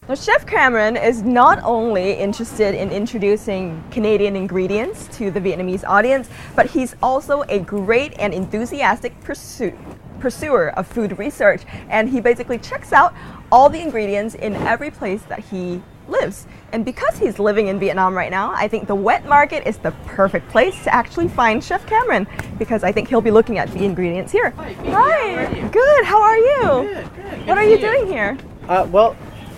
Now, Chef Cameron is not only interested in introducing Canadian ingredients to the Vietnamese audience, but he's also a great and enthusiastic pursuer of food research. And he basically checks out all the ingredients in every place that he lives. And because he's living in Vietnam right now, I think the wet market is the perfect place to actually find Chef Cameron, because I think he'll be looking at the ingredients here. Hi, Phoebe, Hi. how are you? Good. How are you? Good, good. What are you doing here? Well,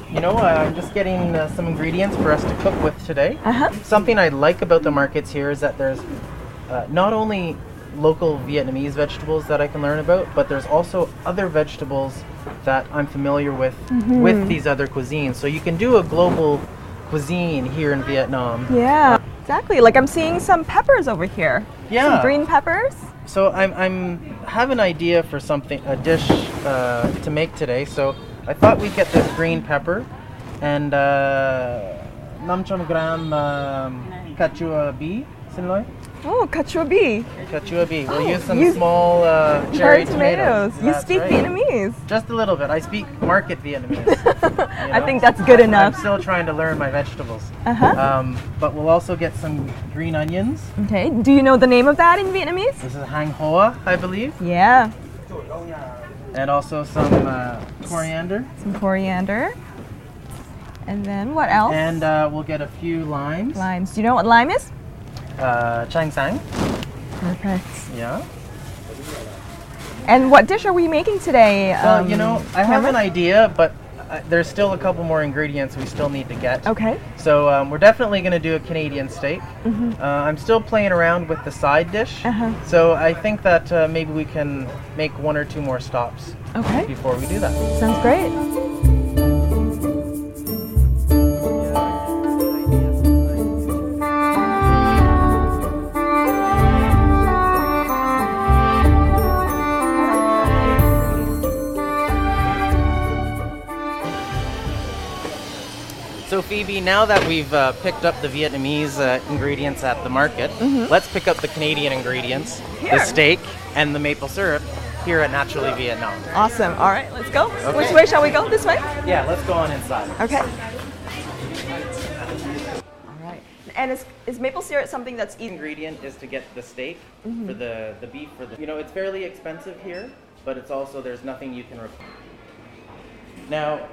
you know, I'm just getting some ingredients for us to cook with today. Something I like about the markets here is that there's not only local Vietnamese vegetables that I can learn about, but there's also other vegetables that I'm familiar with these other cuisines. So you can do a global cuisine here in Vietnam. Yeah, exactly. Like I'm seeing some peppers over here. Yeah. Some green peppers. So I'm have an idea for a dish to make today. So I thought we'd get this green pepper and 500 gram cachua bee, xin lỗi. Oh, cachua bee. Cachua bee. We'll Oh, use some small cherry tomatoes. You That's speak right. Vietnamese. Just a little bit. I speak market Vietnamese. I think that's good enough. I'm still trying to learn my vegetables. But we'll also get some green onions. Okay. Do you know the name of that in Vietnamese? This is hang hoa, I believe. Yeah. And also some coriander. Some coriander. And then what else? And we'll get a few limes. Limes. Do you know what lime is? Chang sang. Perfect. Yeah. And what dish are we making today? Well, you know, I have Cameron? an idea, but there's still a couple more ingredients we still need to get. Okay. So we're definitely going to do a Canadian steak. I'm still playing around with the side dish. So I think that maybe we can make one or two more stops before we do that. Sounds great. So Phoebe, now that we've picked up the Vietnamese ingredients at the market, let's pick up the Canadian ingredients, Here. the steak and the maple syrup here at Naturally Vietnam. Awesome. All right, let's go. Okay. Which way shall we go? This way? Yeah, let's go on inside. Okay. All right. And is maple syrup something that's easy? Ingredient is to get the steak for the beef you know, it's fairly expensive here, but it's also there's nothing you can replace. Now.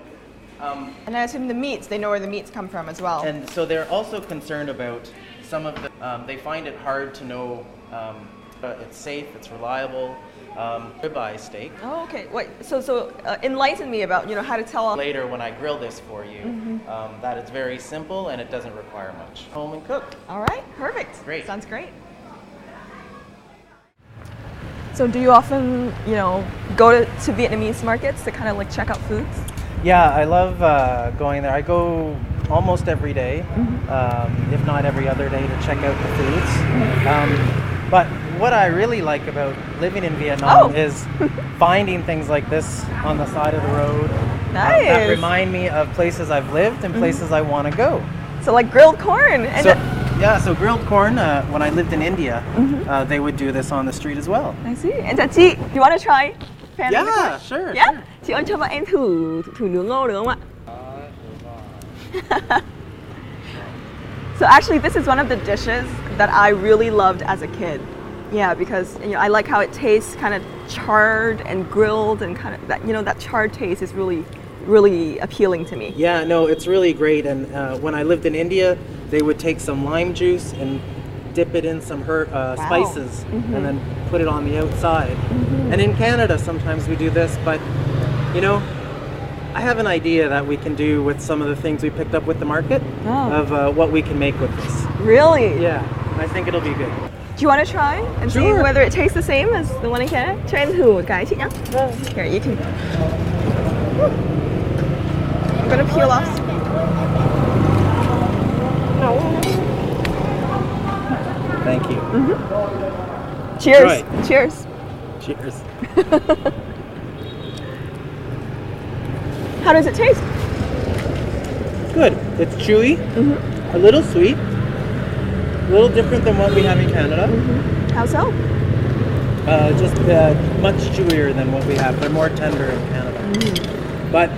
And I assume the meats, they know where the meats come from as well. And so they're also concerned about some of the, they find it hard to know it's safe, it's reliable, ribeye steak. Oh, okay. Wait, so enlighten me about, you know, how to tell. Later when I grill this for you, that it's very simple and it doesn't require much. Home and cook. All right, perfect. Great. Sounds great. So do you often, you know, go to Vietnamese markets to kind of like check out foods? Yeah, I love going there. I go almost every day, if not every other day, to check out the foods. But what I really like about living in Vietnam is finding things like this on the side of the road that remind me of places I've lived and places I want to go. So like grilled corn. And so grilled corn, when I lived in India, they would do this on the street as well. I see. And chị, you want to try? Yeah, sure. Yeah. Sure. Chị ơi cho bọn em thử nướng ngô được không ạ? So actually, this is one of the dishes that I really loved as a kid. Yeah, because you know I like how it tastes kind of charred and grilled, and kind of that, you know, that charred taste is really appealing to me. Yeah, no, it's really great. And when I lived in India, they would take some lime juice and dip it in some spices and then put it on the outside. And in Canada, sometimes we do this, but you know, I have an idea that we can do with some of the things we picked up with the market of what we can make with this. Really? Yeah, I think it'll be good. Do you want to try and see Sure. whether it tastes the same as the one in Canada? Cho em thử một cái chị nhé. Here, you can. I'm gonna peel off. Thank you. Cheers. Right. Cheers. Cheers. How does it taste? Good. It's chewy, a little sweet, a little different than what we have in Canada. How so? Just much chewier than what we have. They're more tender in Canada. But,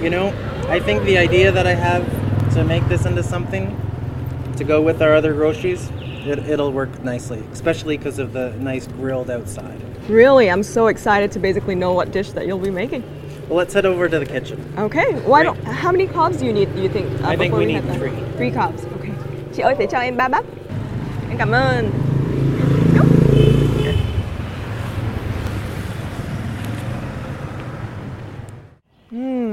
you know, I think the idea that I have to make this into something to go with our other groceries, it'll work nicely, especially because of the nice grilled outside. Really, I'm so excited to basically know what dish that you'll be making. Well, let's head over to the kitchen. Okay. How many cobs do you need? Do you think? I think we need head 3. 3 cobs. Okay. Chị ơi, để cho em 3 bắp. Em cảm ơn. Go.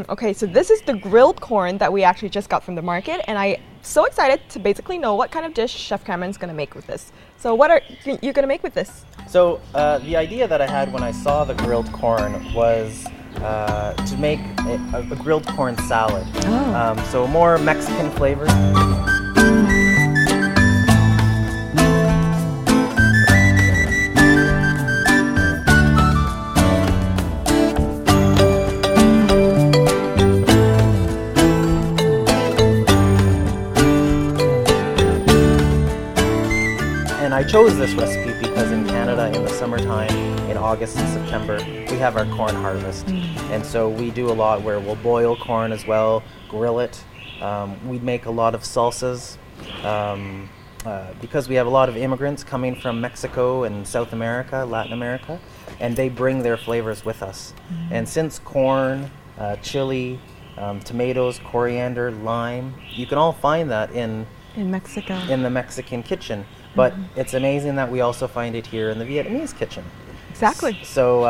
Okay, so this is the grilled corn that we actually just got from the market, and I'm so excited to basically know what kind of dish Chef Cameron's going to make with this. So what are you going to make with this? So the idea that I had when I saw the grilled corn was to make a grilled corn salad. Oh. So more Mexican flavors. And I chose this recipe because in Canada in the summertime, in August and September, we have our corn harvest. And so we do a lot where we'll boil corn as well, grill it. We make a lot of salsas because we have a lot of immigrants coming from Mexico and South America, Latin America, and they bring their flavors with us. And since corn, chili, tomatoes, coriander, lime, you can all find that in Mexico. In the Mexican kitchen. But it's amazing that we also find it here in the Vietnamese kitchen. Exactly. So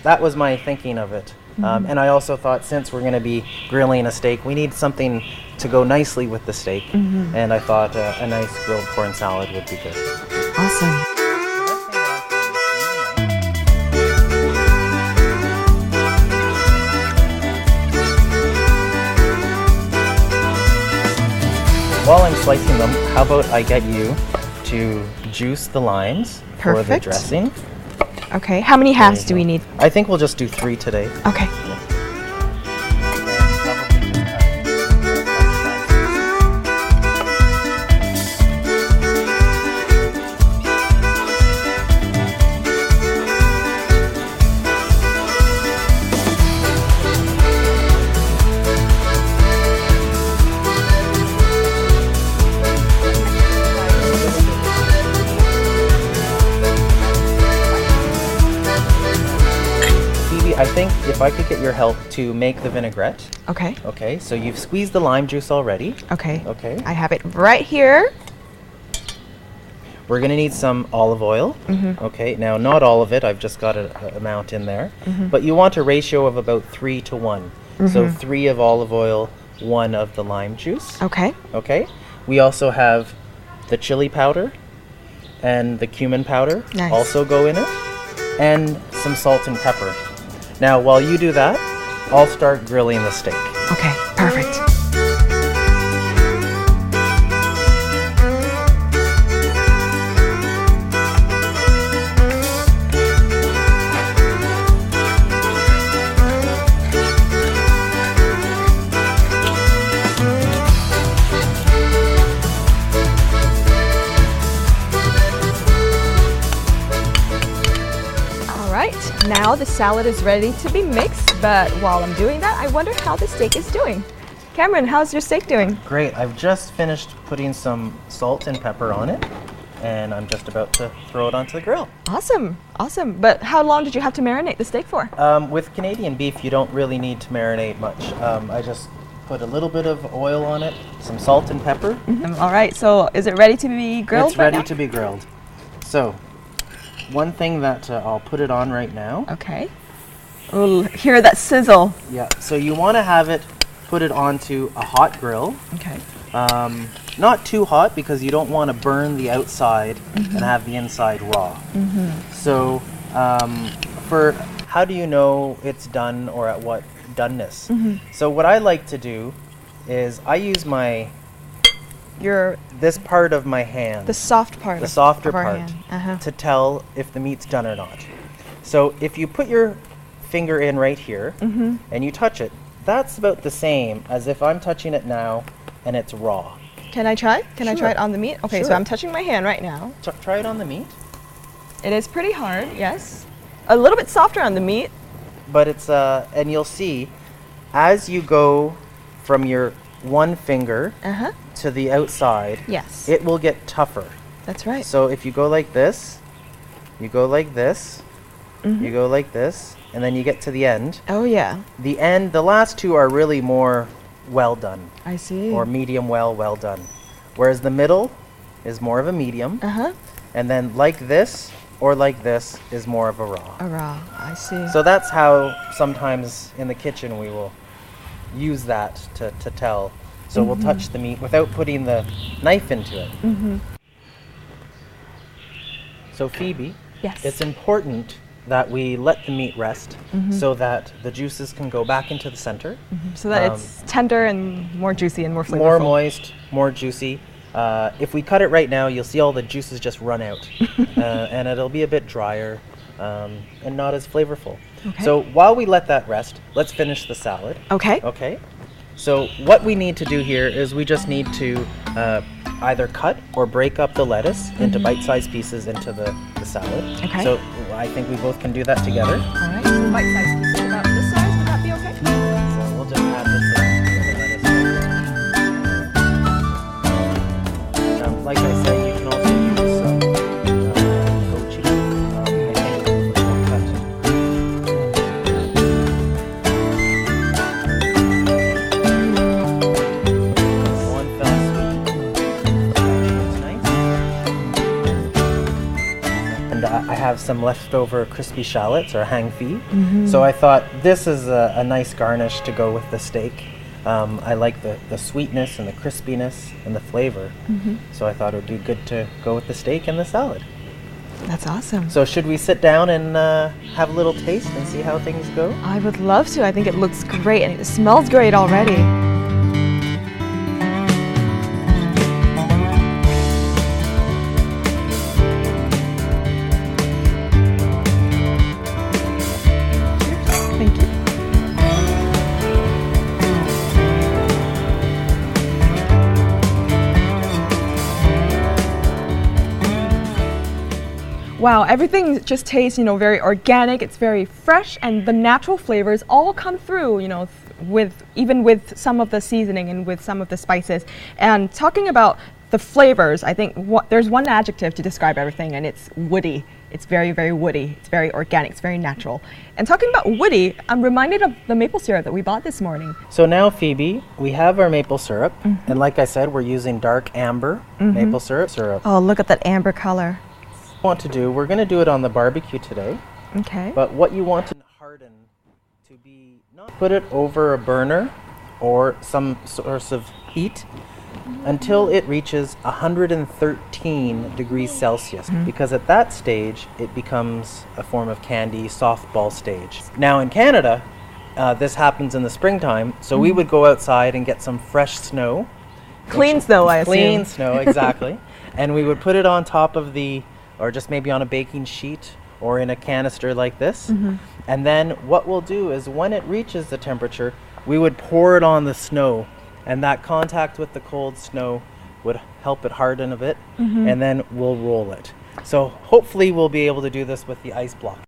that was my thinking of it. And I also thought since we're going to be grilling a steak, we need something to go nicely with the steak. And I thought a nice grilled corn salad would be good. Awesome. While I'm slicing them, how about I get you to juice the limes for the dressing. Okay, how many halves do we need? I think we'll just do 3 today. Okay. I think if I could get your help to make the vinaigrette. Okay. Okay, so you've squeezed the lime juice already. Okay. Okay. I have it right here. We're gonna need some olive oil. Okay, now not all of it, I've just got an amount in there. But you want a ratio of about 3 to 1. So 3 of olive oil, 1 of the lime juice. Okay. Okay. We also have the chili powder and the cumin powder also go in it. And some salt and pepper. Now, while you do that, I'll start grilling the steak. Okay, perfect. Now the salad is ready to be mixed, but while I'm doing that, I wonder how the steak is doing. Cameron, how's your steak doing? Great. I've just finished putting some salt and pepper on it, and I'm just about to throw it onto the grill. Awesome, awesome. But how long did you have to marinate the steak for? With Canadian beef, you don't really need to marinate much. I just put a little bit of oil on it, some salt and pepper. All right, so is it ready to be grilled? It's ready to be grilled. So, one thing that I'll put it on right now. Okay. Oh, hear that sizzle. Yeah, so you want to have it, put it onto a hot grill. Okay. Not too hot because you don't want to burn the outside and have the inside raw. So, for how do you know it's done or at what doneness? So what I like to do is I use this part of my hand, the soft part, the softer of our part, hand. to tell if the meat's done or not. So if you put your finger in right here and you touch it, that's about the same as if I'm touching it now and it's raw. Can I try? Can I try it on the meat? Okay, Sure. so I'm touching my hand right now. Try it on the meat. It is pretty hard, yes. A little bit softer on the meat. But it's, and you'll see, as you go from your one finger to the outside, Yes. it will get tougher. That's right. So if you go like this, you go like this, you go like this, and then you get to the end. Oh, yeah. The last two are really more well done. I see. Or medium well done. Whereas the middle is more of a medium. And then like this or like this is more of a raw. A raw, I see. So that's how sometimes in the kitchen we will use that to tell. So we'll touch the meat without putting the knife into it. So Phoebe, Yes. it's important that we let the meat rest so that the juices can go back into the center. So that it's tender and more juicy and more flavorful. More moist, more juicy. If we cut it right now, you'll see all the juices just run out. And it'll be a bit drier and not as flavorful. Okay. So while we let that rest, let's finish the salad. Okay. Okay. So what we need to do here is we just need to either cut or break up the lettuce into bite-sized pieces into the salad. Okay. So I think we both can do that together. All right. So bite-sized pieces about this size, would that be okay? So we'll just add this in the lettuce. Like I said, you can also use some goat cheese. I think we'll cut. One fell swoop. That's nice. And I have some leftover crispy shallots or hang fi. So I thought this is a nice garnish to go with the steak. I like the sweetness and the crispiness and the flavor. So I thought it would be good to go with the steak and the salad. That's awesome. So should we sit down and have a little taste and see how things go? I would love to. I think it looks great and it smells great already. Thank you. Wow, everything just tastes, very organic. It's very fresh, and the natural flavors all come through, even with some of the seasoning and with some of the spices. And talking about the flavors, I think there's one adjective to describe everything, and it's woody. It's very, very woody. It's very organic. It's very natural. And talking about woody, I'm reminded of the maple syrup that we bought this morning. So now, Phoebe, we have our maple syrup, and like I said, we're using dark amber maple syrup. Oh, look at that amber color. We're going to do it on the barbecue today. Okay. But what you want to harden to be, not put it over a burner or some source of heat until it reaches 113 degrees Celsius, because at that stage it becomes a form of candy, softball stage. Now in Canada, this happens in the springtime, so we would go outside and get some fresh snow. Clean snow, I assume. Clean snow, exactly. And we would put it on top of or just maybe on a baking sheet or in a canister like this. And then what we'll do is when it reaches the temperature, we would pour it on the snow, and that contact with the cold snow would help it harden a bit, and then we'll roll it. So hopefully we'll be able to do this with the ice block.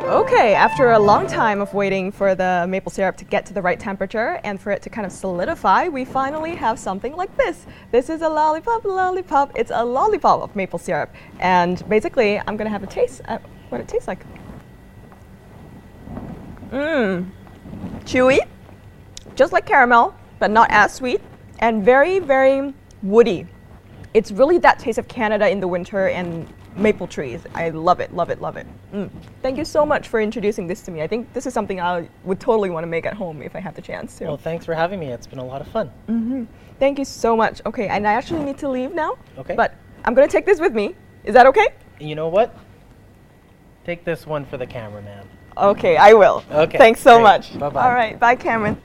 Okay, after a long time of waiting for the maple syrup to get to the right temperature and for it to kind of solidify, we finally have something like this. This is a lollipop. It's a lollipop of maple syrup. And basically, I'm going to have a taste at what it tastes like. Chewy, just like caramel, but not as sweet, and very, very woody. It's really that taste of Canada in the winter and maple trees. I love it, love it, love it. Thank you so much for introducing this to me. I think this is something I would totally want to make at home if I have the chance to. Well, thanks for having me. It's been a lot of fun. Thank you so much. Okay, and I actually need to leave now. Okay. But I'm going to take this with me. Is that okay? You know what? Take this one for the cameraman. Okay, I will. Okay. Thanks so great. much. Bye-bye. All right, bye, Cameron.